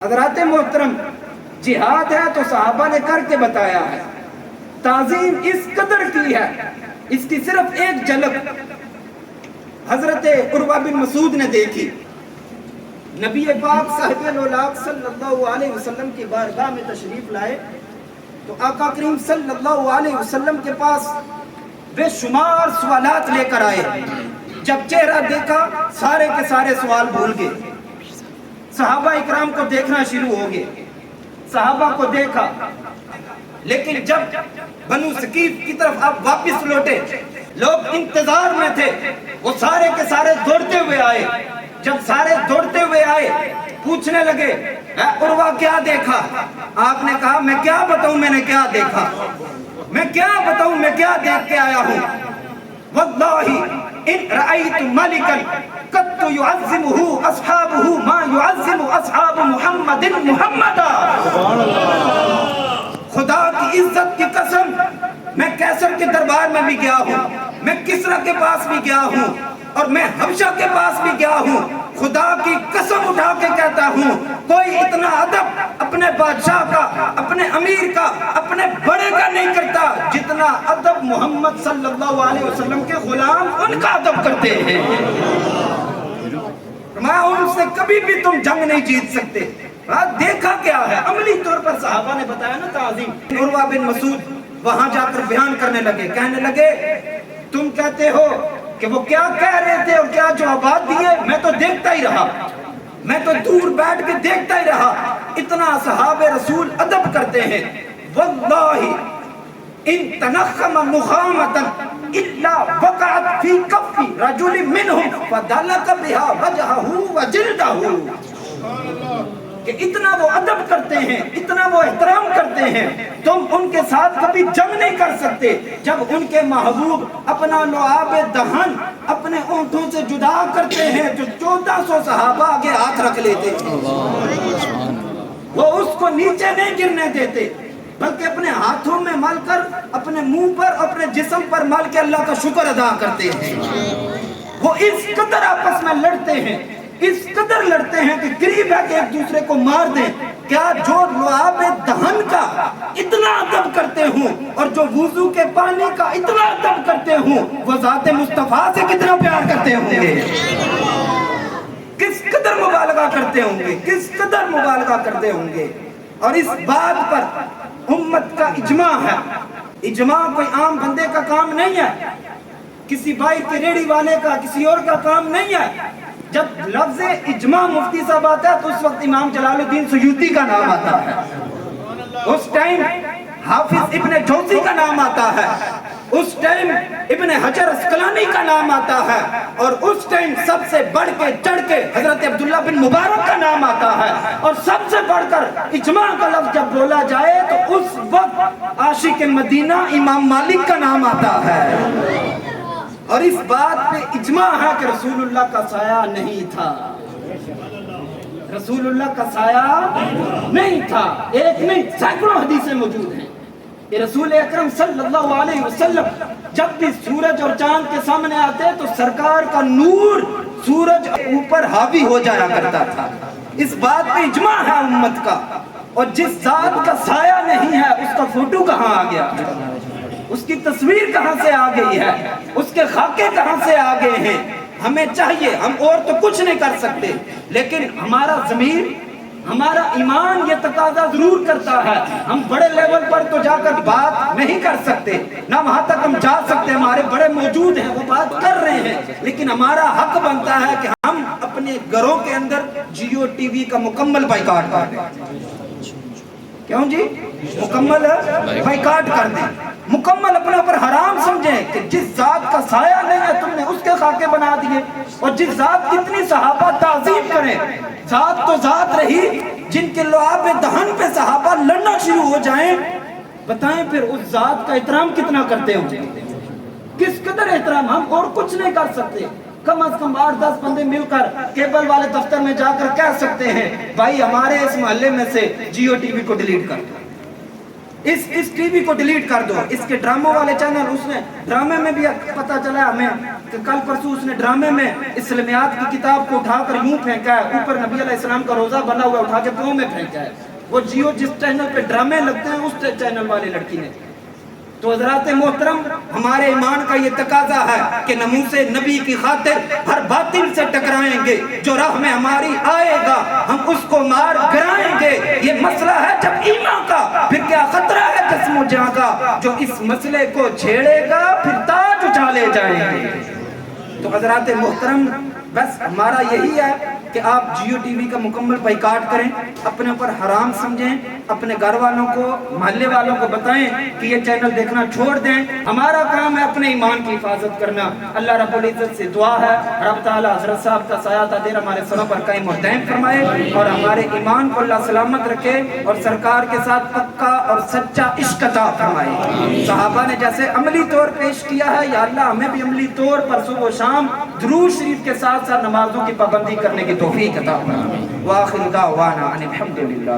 حضرات محترم، جہاد ہے تو صحابہ نے کر کے بتایا ہے، تعظیم اس قدر کی ہے، اس کی صرف ایک جھلک حضرت عروہ بن مسعود نے دیکھی۔ نبی پاک صاحب الولاق صلی اللہ علیہ وسلم کی بارگاہ میں تشریف لائے تو آقا کریم صلی اللہ علیہ وسلم کے پاس بے شمار سوالات لے کر آئے۔ جب چہرہ دیکھا سارے کے سارے سوال بھول گئے، صحابہ اکرام کو دیکھنا شروع ہو گئے، صحابہ کو دیکھا، لیکن جب بنو ثقیف کی طرف آپ واپس لوٹے، لوگ انتظار میں تھے، وہ سارے کے سارے دوڑتے ہوئے آئے۔ جب سارے دوڑتے ہوئے آئے پوچھنے لگے اے عروہ کیا دیکھا؟ آپ نے کہا میں کیا بتاؤں میں نے کیا دیکھا، میں کیا بتاؤں میں کیا دیکھ کے آیا ہوں۔ واللہ ان رأیت ملکا قط يعظمه اصحابه ما يعظم اصحاب محمد محمدا۔ خدا کی عزت کی قسم، میں کیسر کے دربار میں بھی گیا ہوں، میں کسرا کے پاس بھی گیا ہوں، اور میں حبشہ کے پاس بھی گیا ہوں، خدا کی قسم اٹھا کے کہتا ہوں کوئی اتنا ادب اپنے بادشاہ کا، اپنے امیر کا، اپنے بڑے کا نہیں کرتا جتنا ادب محمد صلی اللہ علیہ وسلم کے غلام ان کا ادب کرتے ہیں۔ میں ان سے کبھی بھی تم جنگ نہیں جیت سکتے۔ دیکھا کیا ہے؟ عملی طور پر صحابہ نے بتایا نا تعظیم۔ عروہ بن مسعود وہاں جا کر بیان کرنے لگے، کہنے لگے تم کہتے ہو کہ وہ کیا کہہ رہے تھے اور کیا جوابات دیے، میں تو دیکھتا ہی رہا، میں تو دور بیٹھ کے دیکھتا ہی رہا، اتنا صحابہ رسول ادب کرتے ہیں۔ واللہ ان تنخم نخامتا الا وقعت فی کف رجل منہم فدلک بها وجہہ وجلدہ، کہ اتنا وہ ادب کرتے ہیں، اتنا وہ احترام کرتے ہیں، تم ان کے ساتھ کبھی جنگ نہیں کر سکتے۔ جب ان کے محبوب اپنا لعاب دہن اپنے اونٹوں سے جدا کرتے ہیں جو 1400 صحابہ آگے ہاتھ رکھ لیتے ہیں، وہ اس کو نیچے نہیں گرنے دیتے بلکہ اپنے ہاتھوں میں مل کر اپنے منہ پر اپنے جسم پر مل کے اللہ کا شکر ادا کرتے ہیں۔ وہ اس قدر آپس میں لڑتے ہیں، اس قدر لڑتے ہیں کہ قریب ہے کہ ایک دوسرے کو مار دیں۔ کیا جو لعاب دہن کا اتنا ادب کرتے ہوں اور جو وضو کے پانی کا اتنا ادب کرتے ہوں، وہ ذات مصطفیٰ سے کتنا پیار کرتے ہوں گے، کس قدر مبالغہ کرتے ہوں گے، کس قدر مبالغہ کرتے ہوں گے۔ اور اس بات پر امت کا اجماع ہے۔ اجماع کوئی عام بندے کا کام نہیں ہے، کسی بھائی کے ریڑھی والے کا، کسی اور کا کام نہیں ہے۔ جب لفظ اجماع مفتی صاحب آتا ہے تو اس وقت امام جلال الدین سیوطی کا نام آتا ہے، اس ٹائم حافظ ابن جوزی کا نام آتا ہے، اس ٹائم ابن حجر اسقلانی کا نام آتا ہے، اور اس ٹائم سب سے بڑھ کے چڑھ کے حضرت عبداللہ بن مبارک کا نام آتا ہے، اور سب سے بڑھ کر اجماع کا لفظ جب بولا جائے تو اس وقت عاشق مدینہ امام مالک کا نام آتا ہے۔ اور اس بات پہ اجماع ہے کہ رسول اللہ کا سایہ نہیں تھا، رسول اللہ کا سایہ نہیں تھا۔ ایک نہیں سینکڑوں حدیثیں موجود ہیں کہ رسول اکرم صلی اللہ علیہ وسلم جب بھی سورج اور چاند کے سامنے آتے تو سرکار کا نور سورج اوپر حاوی ہو جایا کرتا تھا۔ اس بات پہ اجماع ہے امت کا۔ اور جس ذات کا سایہ نہیں ہے اس کا فوٹو کہاں آ گیا، اس کی تصویر کہاں سے آ گئی ہے، اس کے خاکے کہاں سے آ گئے ہیں۔ ہمیں چاہیے، ہم اور تو کچھ نہیں کر سکتے، لیکن ہمارا ضمیر، ہمارا ایمان یہ تقاضا ضرور کرتا ہے۔ ہم بڑے لیول پر تو جا کر بات نہیں کر سکتے، نہ وہاں تک ہم جا سکتے، ہمارے بڑے موجود ہیں وہ بات کر رہے ہیں، لیکن ہمارا حق بنتا ہے کہ ہم اپنے گھروں کے اندر جیو ٹی وی کا مکمل بائیکاٹ کر دیں۔ کیوں جی؟ مکمل بائیکاٹ کر دیں، مکمل اپنے اوپر حرام سمجھیں کہ جس ذات کا سایہ نہیں ہے تم نے اس کے خاکے بنا دیے، اور جس ذات کی اتنی صحابہ تعظیم کریں، ذات تو ذات رہی، جن کے لعاب دہن پہ صحابہ لڑنا شروع ہو جائیں، بتائیں پھر اس ذات کا احترام کتنا کرتے ہوں، کس قدر احترام۔ ہم اور کچھ نہیں کر سکتے، کم از کم 8-10 بندے مل کر کیبل والے دفتر میں جا کر کہہ سکتے ہیں بھائی ہمارے اس محلے میں سے جیو ٹی وی کو ڈیلیٹ کر دو، اس ٹی وی کو ڈیلیٹ کر دو. اس کے ڈراموں والے چینل, اس نے ڈرامے میں بھی پتہ چلا ہمیں کہ کل پرسوں اس نے ڈرامے میں اسلامیات کی کتاب کو اٹھا کر یوں پھینکا ہے, اوپر نبی علیہ السلام کا روزہ بنا ہوا اٹھا کے پاؤں میں پھینکا ہے. وہ جیو جس چینل پہ ڈرامے لگتے ہیں اس چینل والے لڑکی نے. تو حضرات محترم, ہمارے ایمان کا یہ تقاضا ہے کہ ناموس نبی کی خاطر ہر باطل سے ٹکرائیں گے. جو راہ میں ہماری آئے گا ہم اس کو مار گرائیں گے. یہ مسئلہ ہے جب ایمان کا, پھر کیا خطرہ ہے جسم و جاں کا. جو اس مسئلے کو چھیڑے گا پھر تاج اچھالے جائیں گے. تو حضرات محترم, بس ہمارا یہی ہے کہ آپ جیو ٹی وی کا مکمل بائیکاٹ کریں, اپنے اوپر حرام سمجھیں, اپنے گھر والوں کو, محلے والوں کو بتائیں کہ یہ چینل دیکھنا چھوڑ دیں. ہمارا کام ہے اپنے ایمان کی حفاظت کرنا. اللہ رب العزت سے دعا ہے رب تعالیٰ حضرت صاحب کا سایہ تادیر ہمارے سروں پر قائم و دائم فرمائے اور ہمارے ایمان کو اللہ سلامت رکھے اور سرکار کے ساتھ پکا اور سچا عشق عطا فرمائے. صحابہ نے جیسے عملی طور پیش کیا ہے, یا اللہ ہمیں بھی عملی طور پر صبح و شام درود شریف کے ساتھ ساتھ نمازوں کی پابندی کرنے کی توفیق عطا فرمائے. وآخر دعوانا ان الحمد للہ.